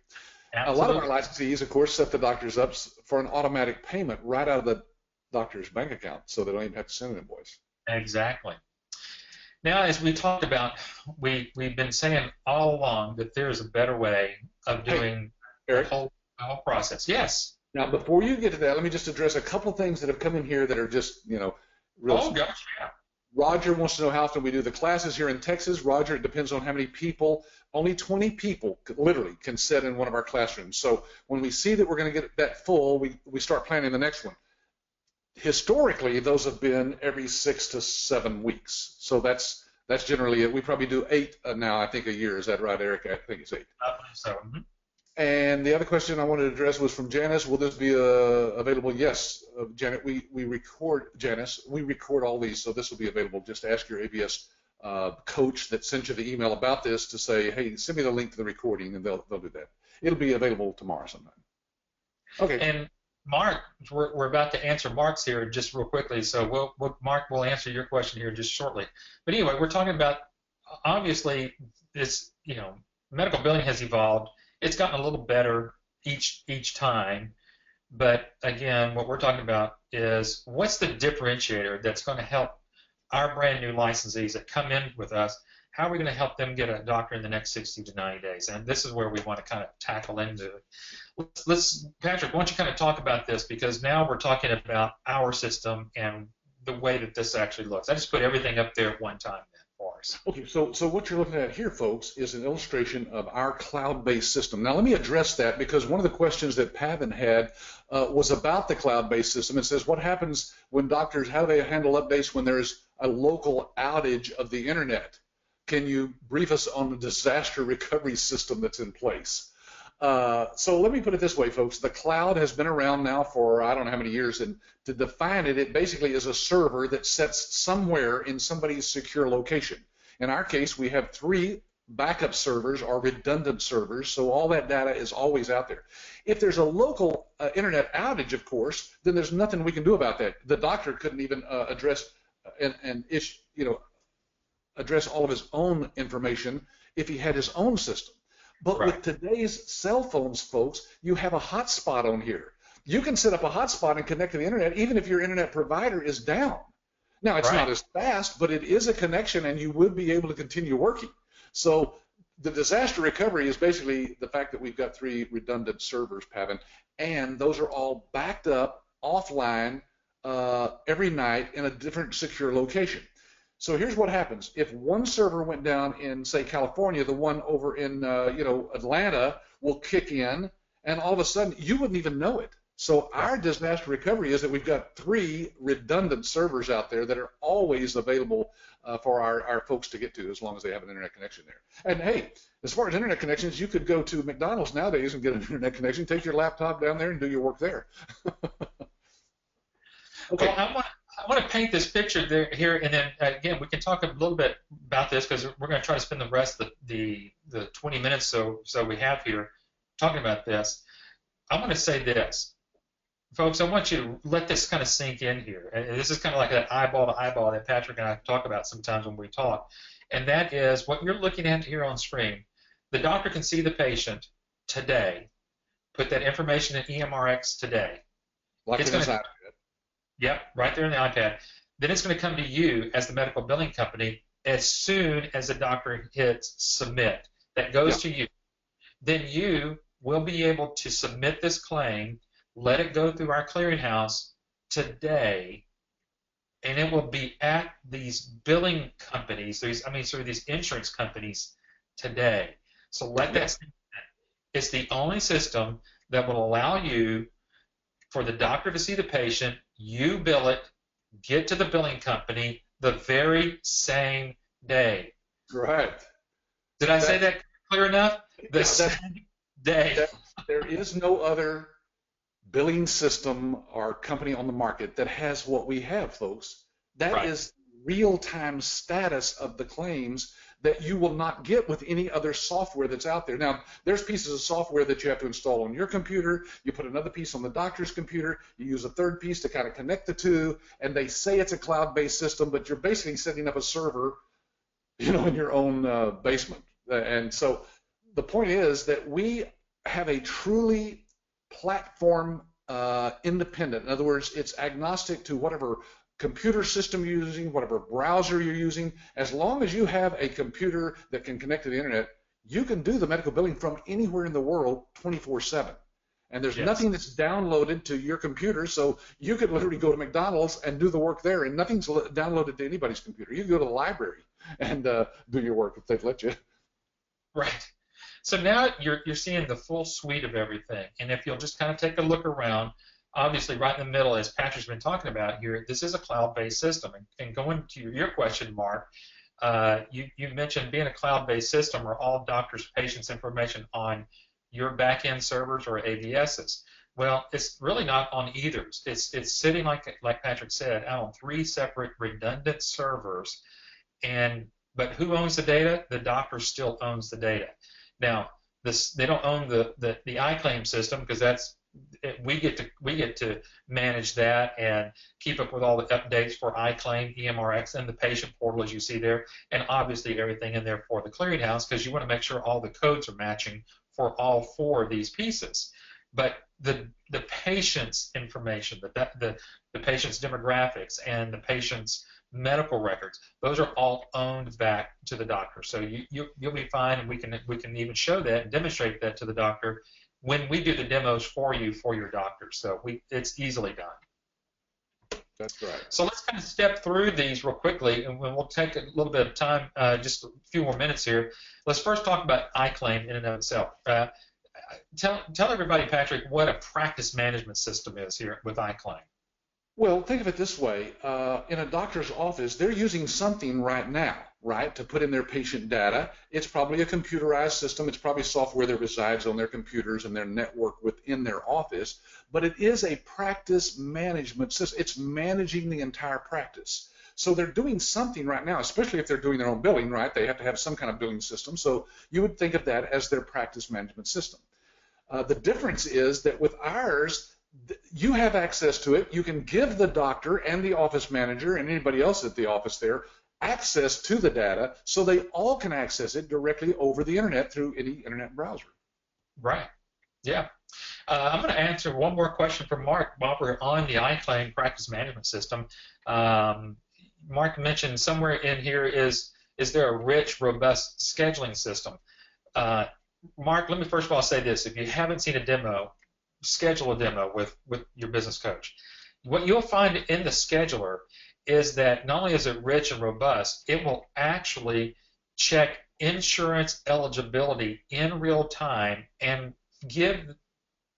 Speaker 1: absolutely.
Speaker 2: A lot of our licensees, of course, set the doctors up for an automatic payment right out of the doctor's bank account, so they don't even have to send an invoice.
Speaker 1: Exactly. Now, as we talked about, we've been saying all along that there's a better way of doing the whole process. Yes.
Speaker 2: Now, before you get to that, let me just address a couple of things that have come in here that are just, real.
Speaker 1: Oh, gosh, yeah.
Speaker 2: Roger wants to know how often we do the classes here in Texas. Roger, it depends on how many people. Only 20 people literally can sit in one of our classrooms. So when we see that we're going to get that full, we start planning the next one. Historically, those have been every 6 to 7 weeks. So that's generally it. We probably do 8 now, I think, a year. Is that right, Eric? I think it's 8.
Speaker 1: I believe so. Mm-hmm.
Speaker 2: And the other question I wanted to address was from Janice. Will this be available? Yes, Janet. We record, Janice. We record all these, so this will be available. Just ask your ABS coach that sent you the email about this to say, hey, send me the link to the recording, and they'll do that. It'll be available tomorrow sometime. Okay.
Speaker 1: And Mark, we're about to answer Mark's here just real quickly, so Mark will answer your question here just shortly. But anyway, we're talking about, obviously, this, medical billing has evolved. It's gotten a little better each time, but again, what we're talking about is what's the differentiator that's going to help our brand new licensees that come in with us. How are we going to help them get a doctor in the next 60 to 90 days? And this is where we want to kind of tackle into it. Patrick, why don't you kind of talk about this, because now we're talking about our system and the way that this actually looks. I just put everything up there at one time then for us.
Speaker 2: Okay, so what you're looking at here, folks, is an illustration of our cloud-based system. Now, let me address that, because one of the questions that Pavan had was about the cloud-based system. It says, what happens when doctors, how do they handle updates when there's a local outage of the internet? Can you brief us on the disaster recovery system that's in place? So let me put it this way, folks. The cloud has been around now for I don't know how many years, and to define it, it basically is a server that sits somewhere in somebody's secure location. In our case, we have 3 backup servers or redundant servers, so all that data is always out there. If there's a local internet outage, of course, then there's nothing we can do about that. The doctor couldn't even address address all of his own information if he had his own system. But with today's cell phones, folks, you have a hotspot on here. You can set up a hotspot and connect to the internet even if your internet provider is down. Now, it's not as fast, but it is a connection, and you would be able to continue working. So the disaster recovery is basically the fact that we've got 3 redundant servers, Pavan, and those are all backed up offline every night in a different secure location. So here's what happens. If one server went down in, say, California, the one over in, Atlanta will kick in, and all of a sudden you wouldn't even know it. So our disaster recovery is that we've got 3 redundant servers out there that are always available for our folks to get to as long as they have an internet connection there. And, hey, as far as internet connections, you could go to McDonald's nowadays and get an internet connection, take your laptop down there and do your work there. Okay.
Speaker 1: Well, I want to paint this picture here, and then again we can talk a little bit about this because we're going to try to spend the rest of the 20 minutes so we have here talking about this. I want to say this, folks. I want you to let this kind of sink in here. And this is kind of like that eyeball to eyeball that Patrick and I talk about sometimes when we talk, and that is what you're looking at here on screen. The doctor can see the patient today, put that information in EMRX today.
Speaker 2: Like it's going to.
Speaker 1: Yep, right there in the iPad. Then it's going to come to you as the medical billing company as soon as the doctor hits submit. That goes to you. Then you will be able to submit this claim, let it go through our clearinghouse today, and it will be at these billing companies, these insurance companies today. So let that sink in. It's the only system that will allow you for the doctor to see the patient, you bill it, get to the billing company the very same day.
Speaker 2: Right.
Speaker 1: Did I say
Speaker 2: That,
Speaker 1: that clear enough? The
Speaker 2: yeah,
Speaker 1: same day.
Speaker 2: there is no other billing system or company on the market that has what we have, folks. That
Speaker 1: Right.
Speaker 2: is real-time status of the claims that you will not get with any other software that's out there. Now, there's pieces of software that you have to install on your computer. You put another piece on the doctor's computer. You use a third piece to kind of connect the two, and they say it's a cloud-based system, but you're basically setting up a server, in your own basement. And so the point is that we have a truly platform independent. In other words, it's agnostic to whatever computer system you're using, whatever browser you're using. As long as you have a computer that can connect to the internet, you can do the medical billing from anywhere in the world 24/7. And there's
Speaker 1: Yes.
Speaker 2: nothing that's downloaded to your computer, so you could literally go to McDonald's and do the work there, and nothing's downloaded to anybody's computer. You can go to the library and do your work if they've let you.
Speaker 1: Right. So now you're seeing the full suite of everything. And if you'll just kind of take a look around, obviously right in the middle, as Patrick's been talking about here, this is a cloud-based system. And going to your question, Mark, you mentioned being a cloud-based system or all doctors' patients' information on your back-end servers or AVSs. Well, it's really not on either. It's sitting, like Patrick said, out on 3 separate redundant servers. But who owns the data? The doctor still owns the data. Now, they don't own the iClaim system, because we get to manage that and keep up with all the updates for iClaim, EMRX, and the patient portal, as you see there, and obviously everything in there for the clearinghouse, because you want to make sure all the codes are matching for all 4 of these pieces. But the patient's information, the patient's demographics, and the patient's medical records, those are all owned back to the doctor. So you'll be fine, and we can even show that and demonstrate that to the doctor when we do the demos for you for your doctor. So it's easily done.
Speaker 2: That's right.
Speaker 1: So let's kind of step through these real quickly, and we'll take a little bit of time, just a few more minutes here. Let's first talk about iClaim in and of itself. Tell everybody, Patrick, what a practice management system is here with iClaim.
Speaker 2: Well, think of it this way. In a doctor's office, they're using something right now, right, to put in their patient data. It's probably a computerized system. It's probably software that resides on their computers and their network within their office. But it is a practice management system. It's managing the entire practice. So they're doing something right now, especially if they're doing their own billing, right? They have to have some kind of billing system. So you would think of that as their practice management system. The difference is that with ours, you have access to it. You can give the doctor and the office manager and anybody else at the office there access to the data, so they all can access it directly over the internet through any internet browser.
Speaker 1: Right. Yeah. I'm going to answer one more question from Mark while we're on the iClaim practice management system. Mark mentioned somewhere in here is there a rich, robust scheduling system? Mark, let me first of all say this. If you haven't seen a demo, schedule a demo with your business coach. What you'll find in the scheduler is that not only is it rich and robust, it will actually check insurance eligibility in real time and give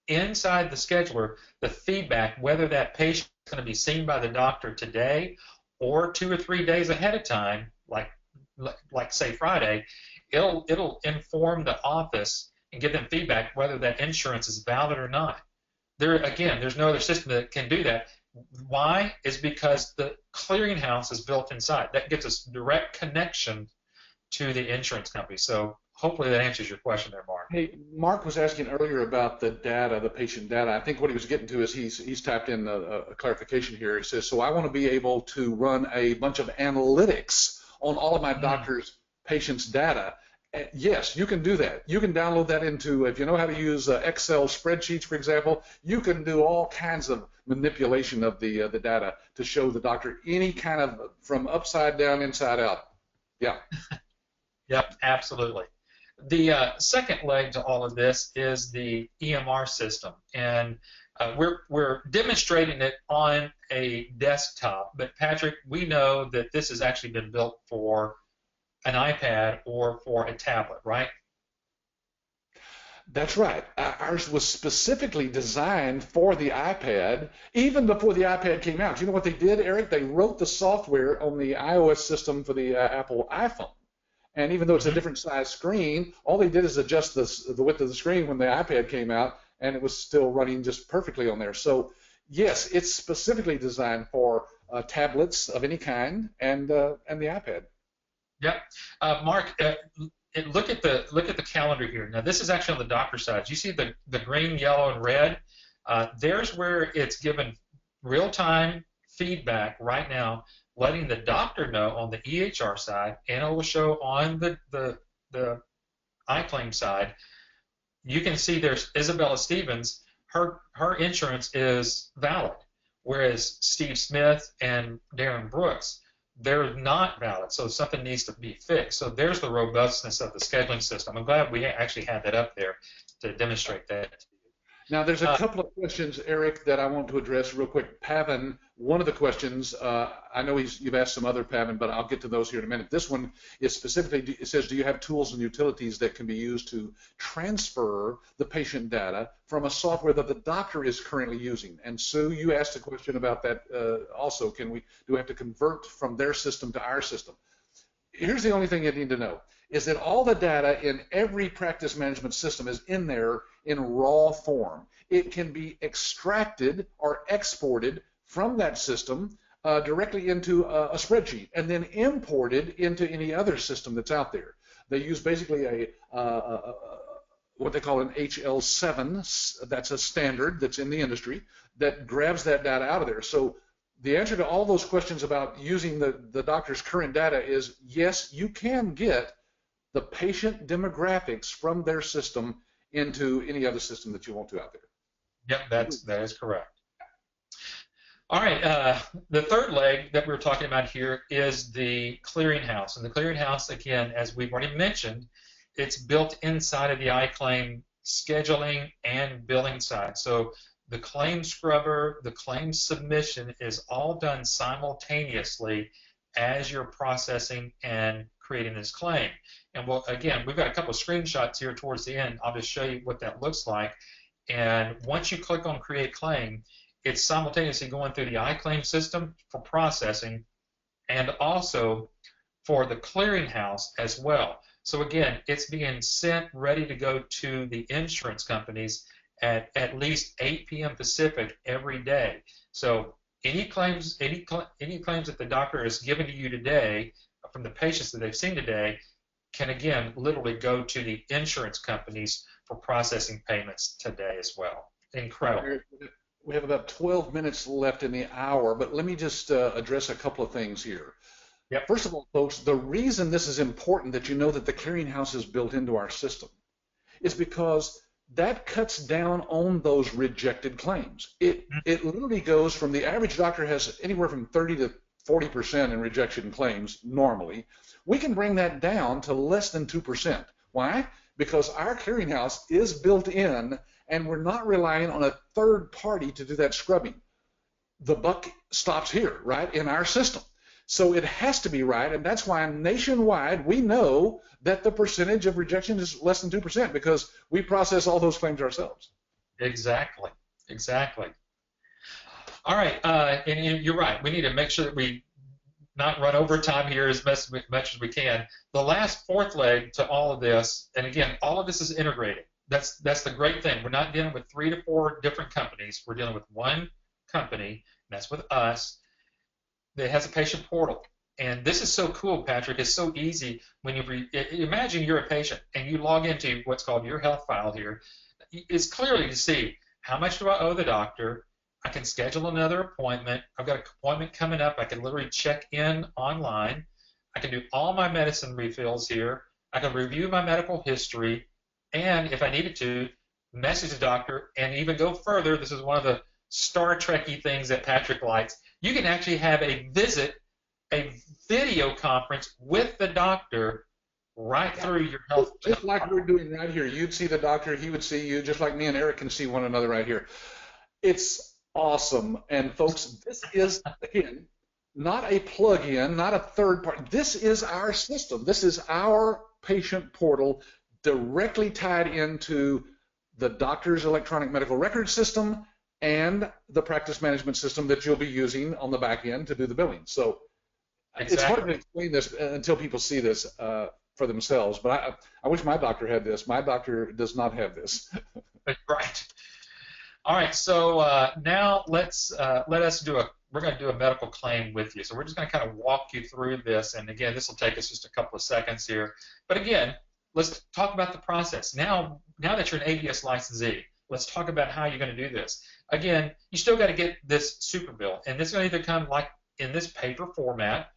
Speaker 1: inside the scheduler the feedback whether that patient is going to be seen by the doctor today or 2 or 3 days ahead of time, like say Friday. It'll inform the office and give them feedback whether that insurance is valid or not. There's no other system that can do that. Why? Is because the clearinghouse is built inside. That gives us direct connection to the insurance company. So hopefully that answers your question there, Mark.
Speaker 2: Hey, Mark was asking earlier about the data, the patient data. I think what he was getting to is he's typed in a clarification here. He says, so I want to be able to run a bunch of analytics on all of my doctor's patients' data. Yes, you can do that. You can download that into, if you know how to use Excel spreadsheets, for example, you can do all kinds of manipulation of the data to show the doctor any kind of from upside down, inside out. Yeah.
Speaker 1: Yep, absolutely. The second leg to all of this is the EMR system, and we're demonstrating it on a desktop. But Patrick, we know that this has actually been built for an iPad or for a tablet, right?
Speaker 2: That's right. Ours was specifically designed for the iPad, even before the iPad came out. You know what they did, Eric? They wrote the software on the iOS system for the Apple iPhone, And even though it's a
Speaker 1: Mhm.
Speaker 2: different size screen, all they did is adjust the width of the screen when the iPad came out, and it was still running just perfectly on there. So yes, it's specifically designed for tablets of any kind and the iPad.
Speaker 1: Yep. Mark, look at the calendar here. Now, this is actually on the doctor side. You see the green, yellow, and red? There's where it's given real-time feedback right now, letting the doctor know on the EHR side, and it will show on the iClaim side. You can see there's Isabella Stevens. Her insurance is valid, whereas Steve Smith and Darren Brooks, they're not valid. So something needs to be fixed. So there's the robustness of the scheduling system. I'm glad we actually had that up there to demonstrate that.
Speaker 2: Now, there's a couple of questions, Eric, that I want to address real quick. Pavan, one of the questions, I know you've asked some other, Pavan, but I'll get to those here in a minute. This one is specifically, it says, do you have tools and utilities that can be used to transfer the patient data from a software that the doctor is currently using? And Sue, you asked a question about that also. Do we have to convert from their system to our system? Here's the only thing you need to know, is that all the data in every practice management system is in there in raw form. It can be extracted or exported from that system directly into a spreadsheet and then imported into any other system that's out there. They use basically what they call an HL7, that's a standard that's in the industry, that grabs that data out of there. So the answer to all those questions about using the doctor's current data is yes, you can get the patient demographics from their system into any other system that you want to out there.
Speaker 1: Yep, that is correct. All right, the third leg that we're talking about here is the clearinghouse. And the clearinghouse, again, as we've already mentioned, it's built inside of the iClaim scheduling and billing side. So the claim scrubber, the claim submission is all done simultaneously as you're processing and creating this claim. And well, again, we've got a couple of screenshots here towards the end. I'll just show you what that looks like. And once you click on Create Claim, it's simultaneously going through the iClaim system for processing and also for the clearinghouse as well. So again, it's being sent ready to go to the insurance companies at least 8 p.m. Pacific every day. So any claims that the doctor has given to you today from the patients that they've seen today can again literally go to the insurance companies for processing payments today as well. Incredible.
Speaker 2: We have about 12 minutes left in the hour, but let me just address a couple of things here.
Speaker 1: Yep.
Speaker 2: First of all, folks, the reason this is important that you know that the clearinghouse is built into our system is because that cuts down on those rejected claims. It literally goes from the average doctor has anywhere from 30 to 40% in rejection claims normally. We can bring that down to less than 2%. Why? Because our clearinghouse is built in and we're not relying on a third party to do that scrubbing. The buck stops here, right, in our system. So it has to be right, and that's why nationwide we know that the percentage of rejection is less than 2% because we process all those claims ourselves.
Speaker 1: Exactly. All right, and you're right. We need to make sure that we not run over time here as much as we can. The last fourth leg to all of this, and again, all of this is integrated. That's the great thing. We're not dealing with 3 to 4 different companies. We're dealing with one company, and that's with us, that has a patient portal. And this is so cool, Patrick. It's so easy when you imagine you're a patient and you log into what's called your health file here. It's clearly to see how much do I owe the doctor. I can schedule another appointment. I've got an appointment coming up. I can literally check in online. I can do all my medicine refills here. I can review my medical history. And if I needed to, message the doctor and even go further. This is one of the Star Trek-y things that Patrick likes. You can actually have a video conference with the doctor right through your health.
Speaker 2: Just like we're doing right here. You'd see the doctor, he would see you, just like me and Eric can see one another right here. It's awesome. And folks, this is, again, not a plug-in, not a third party. This is our system. This is our patient portal directly tied into the doctor's electronic medical record system and the practice management system that you'll be using on the back end to do the billing. So
Speaker 1: Exactly.
Speaker 2: It's hard to explain this until people see this. for themselves. But I wish my doctor had this. My doctor does not have this.
Speaker 1: Right. All right. So now let us do we're going to do a medical claim with you. So we're just going to kind of walk you through this. And again, this will take us just a couple of seconds here. But again, let's talk about the process. Now that you're an ABS licensee, let's talk about how you're going to do this. Again, you still got to get this Superbill, and this is going to either come like in this paper format,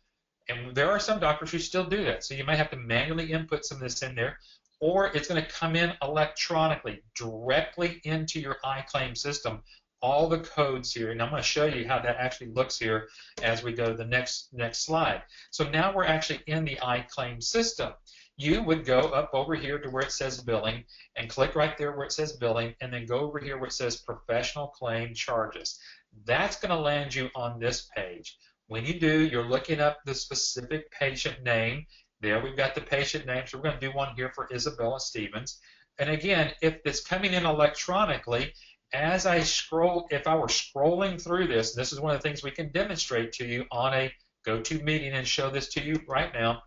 Speaker 1: and there are some doctors who still do that. So you may have to manually input some of this in there, or it's going to come in electronically directly into your iClaim system. All the codes here, and I'm going to show you how that actually looks here as we go to the next slide. So now we're actually in the iClaim system. You would go up over here to where it says billing and click right there where it says billing, and then go over here where it says professional claim charges. That's going to land you on this page. When you do, you're looking up the specific patient name. There we've got the patient name, so we're going to do one here for Isabella Stevens. And again, if it's coming in electronically, as I scroll, if I were scrolling through this, this is one of the things we can demonstrate to you on a GoToMeeting and show this to you right now.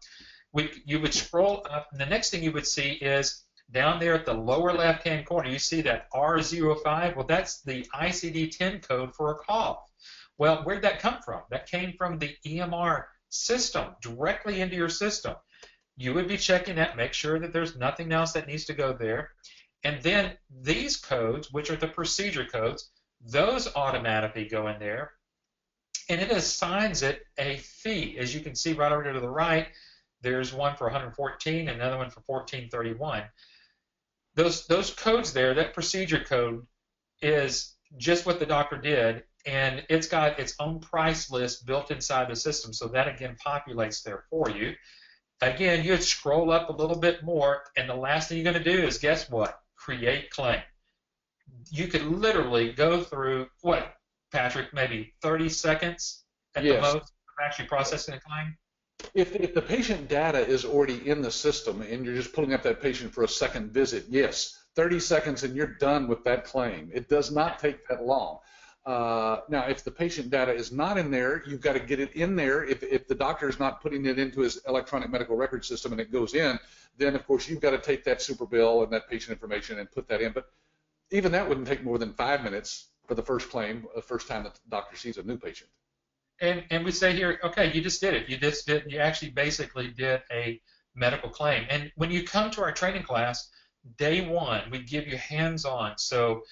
Speaker 1: You would scroll up, and the next thing you would see is down there at the lower left-hand corner, you see that R05. Well, that's the ICD-10 code for a cough. Well, where'd that come from? That came from the EMR system, directly into your system. You would be checking that, make sure that there's nothing else that needs to go there. And then these codes, which are the procedure codes, those automatically go in there, and it assigns it a fee. As you can see right over here to the right, there's one for 114 and another one for 1431. Those codes there, that procedure code is just what the doctor did, and it's got its own price list built inside the system, so that again populates there for you. Again, you'd scroll up a little bit more, and the last thing you're going to do is, guess what? Create claim. You could literally go through, what, Patrick, maybe 30 seconds at the most of actually processing a claim?
Speaker 2: If the patient data is already in the system and you're just pulling up that patient for a second visit, yes, 30 seconds and you're done with that claim. It does not take that long. Now, if the patient data is not in there, you've got to get it in there. If the doctor is not putting it into his electronic medical record system and it goes in, then, of course, you've got to take that Superbill and that patient information and put that in. But even that wouldn't take more than 5 minutes for the first claim, the first time that the doctor sees a new patient.
Speaker 1: And we say here, okay, you just did it. You actually basically did a medical claim. And when you come to our training class, day one, we give you hands-on. So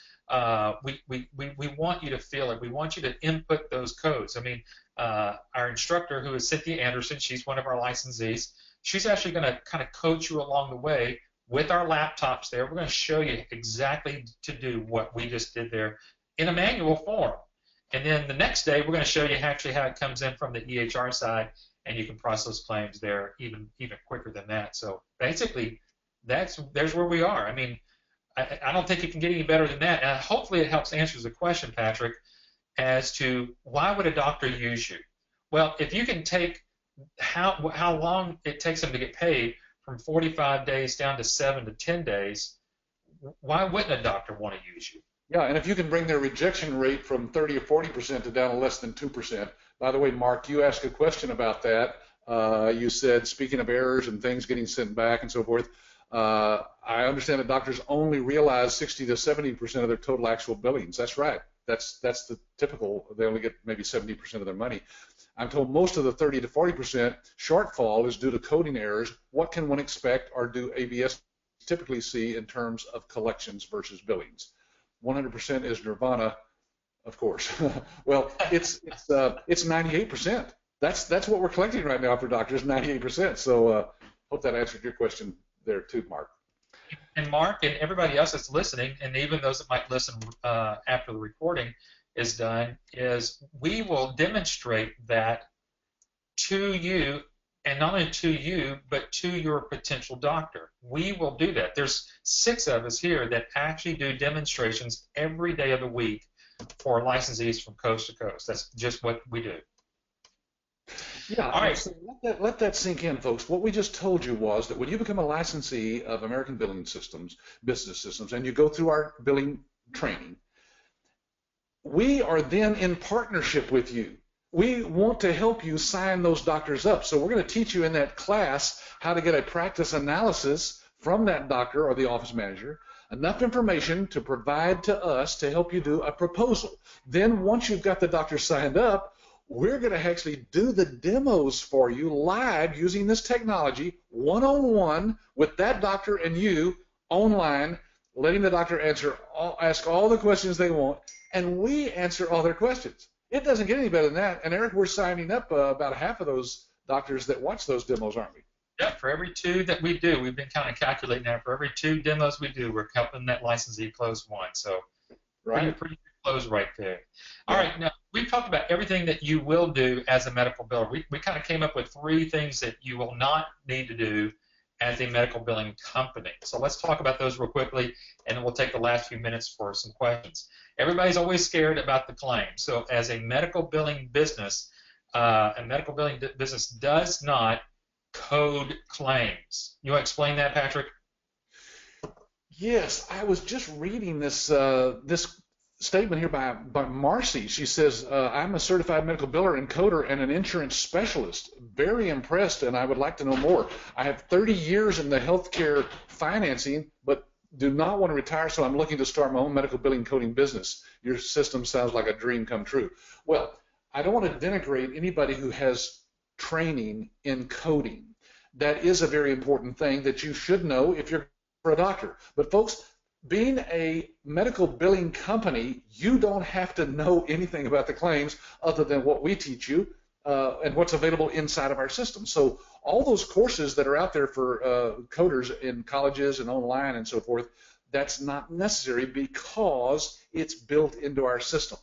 Speaker 1: we want you to feel it. We want you to input those codes. I mean, our instructor, who is Cynthia Anderson, she's one of our licensees. She's actually going to kind of coach you along the way with our laptops there. We're going to show you exactly to do what we just did there in a manual form. And then the next day, we're going to show you actually how it comes in from the EHR side, and you can process claims there even quicker than that. So basically, there's where we are. I mean, I don't think it can get any better than that. And hopefully it helps answer the question, Patrick, as to why would a doctor use you? Well, if you can take how long it takes them to get paid from 45 days down to 7 to 10 days, why wouldn't a doctor want to use you?
Speaker 2: Yeah, and if you can bring their rejection rate from 30 or 40% to down to less than 2%. By the way, Mark, you asked a question about that. You said, speaking of errors and things getting sent back and so forth, I understand that doctors only realize 60 to 70% of their total actual billings. That's right. That's the typical. They only get maybe 70% of their money. I'm told most of the 30 to 40% shortfall is due to coding errors. What can one expect, or do ABS typically see in terms of collections versus billings? 100% is nirvana, of course. Well, it's 98%. That's what we're collecting right now for doctors, 98%. So hope that answered your question there too, Mark.
Speaker 1: And Mark and everybody else that's listening, and even those that might listen after the recording is done, is we will demonstrate that to you, and not only to you, but to your potential doctor. We will do that. There's 6 of us here that actually do demonstrations every day of the week for licensees from coast to coast. That's just what we do.
Speaker 2: Yeah, all right. So let that sink in, folks. What we just told you was that when you become a licensee of American Billing Systems, business systems, and you go through our billing training, we are then in partnership with you. we want to help you sign those doctors up. So we're going to teach you in that class how to get a practice analysis from that doctor or the office manager, enough information to provide to us to help you do a proposal. Then once you've got the doctor signed up, we're going to actually do the demos for you live using this technology, one-on-one with that doctor and you online, letting the doctor ask all the questions they want, and we answer all their questions. It doesn't get any better than that. And Eric, we're signing up about half of those doctors that watch those demos, aren't we?
Speaker 1: Yeah, for every 2 that we do, we've been kind of calculating that. For every 2 demos we do, we're helping that licensee close 1. So pretty close right there. All right, now we've talked about everything that you will do as a medical biller. We kind of came up with 3 things that you will not need to do as a medical billing company. So let's talk about those real quickly, and then we'll take the last few minutes for some questions. Everybody's always scared about the claim. So as a medical billing business, does not code claims. You want to explain that, Patrick?
Speaker 2: Yes, I was just reading this this statement here by Marcy. She says, I'm a certified medical biller and coder and an insurance specialist. Very impressed, and I would like to know more. I have 30 years in the healthcare financing, but do not want to retire, so I'm looking to start my own medical billing coding business. Your system sounds like a dream come true. Well, I don't want to denigrate anybody who has training in coding. That is a very important thing that you should know if you're a doctor. But folks, being a medical billing company, you don't have to know anything about the claims other than what we teach you and what's available inside of our system. So all those courses that are out there for coders in colleges and online and so forth, that's not necessary because it's built into our system.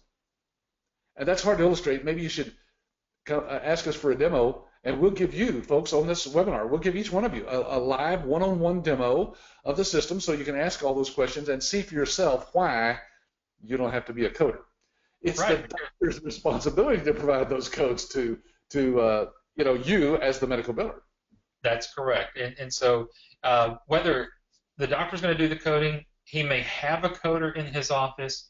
Speaker 2: And that's hard to illustrate. Maybe you should ask us for a demo, and we'll give you, folks, on this webinar, we'll give each one of you a live one-on-one demo of the system so you can ask all those questions and see for yourself why you don't have to be a coder. It's the doctor's responsibility to provide those codes to you as the medical biller.
Speaker 1: That's correct. And so whether the doctor's going to do the coding, he may have a coder in his office,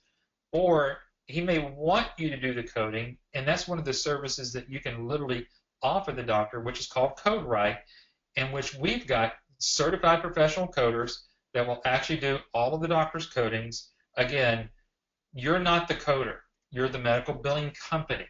Speaker 1: or he may want you to do the coding, and that's one of the services that you can literally offer the doctor, which is called CodeWrite, in which we've got certified professional coders that will actually do all of the doctor's codings. Again, you're not the coder. You're the medical billing company.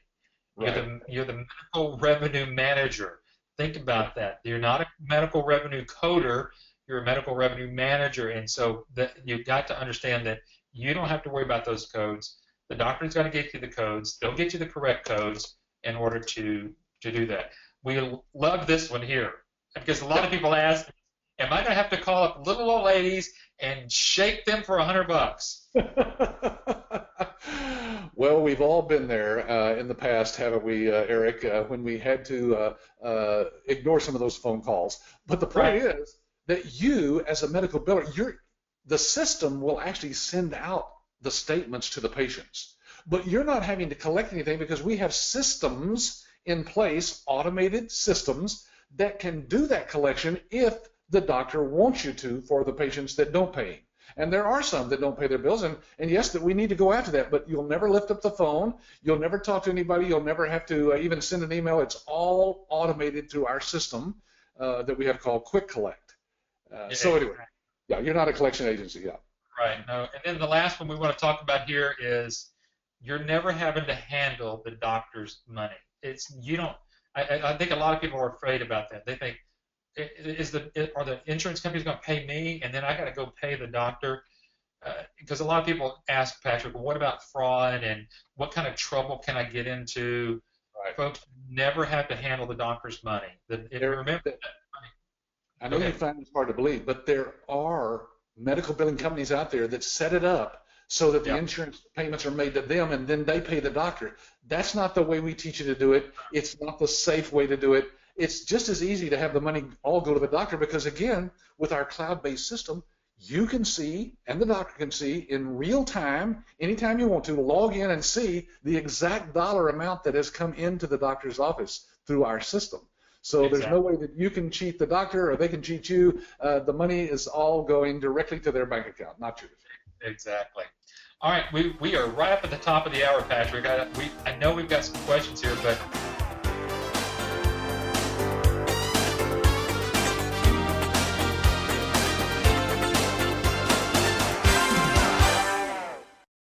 Speaker 1: Right. You're the medical revenue manager. Think about that. You're not a medical revenue coder. You're a medical revenue manager, and so you've got to understand that you don't have to worry about those codes. The doctor's going to get you the codes. They'll get you the correct codes in order to do that. We love this one here because a lot of people ask, am I going to have to call up little old ladies and shake them for $100?
Speaker 2: Well, we've all been there in the past, haven't we, Eric, when we had to ignore some of those phone calls. But the point is that you, as a medical biller, the system will actually send out the statements to the patients. But you're not having to collect anything because we have systems in place, automated systems, that can do that collection if the doctor wants you to for the patients that don't pay. And there are some that don't pay their bills, and yes, that we need to go after that, but you'll never lift up the phone, you'll never talk to anybody, you'll never have to even send an email. It's all automated through our system that we have called Quick Collect. So anyway, yeah, you're not a collection agency, yeah.
Speaker 1: Right, no, and then the last one we want to talk about here is you're never having to handle the doctor's money. I think a lot of people are afraid about that. They think, are the insurance companies going to pay me, and then I got to go pay the doctor? Because a lot of people ask, Patrick, well, what about fraud, and what kind of trouble can I get into? Right. Folks never have to handle the doctor's money. Remember that money.
Speaker 2: I know you find this hard to believe, but there are medical billing companies out there that set it up so that the insurance payments are made to them and then they pay the doctor. That's not the way we teach you to do it. It's not the safe way to do it. It's just as easy to have the money all go to the doctor because, again, with our cloud-based system, you can see and the doctor can see in real time, anytime you want to, log in and see the exact dollar amount that has come into the doctor's office through our system. So there's no way that you can cheat the doctor or they can cheat you. The money is all going directly to their bank account, not yours.
Speaker 1: Exactly. All right, we are right up at the top of the hour, Patrick. I know we've got some questions here, but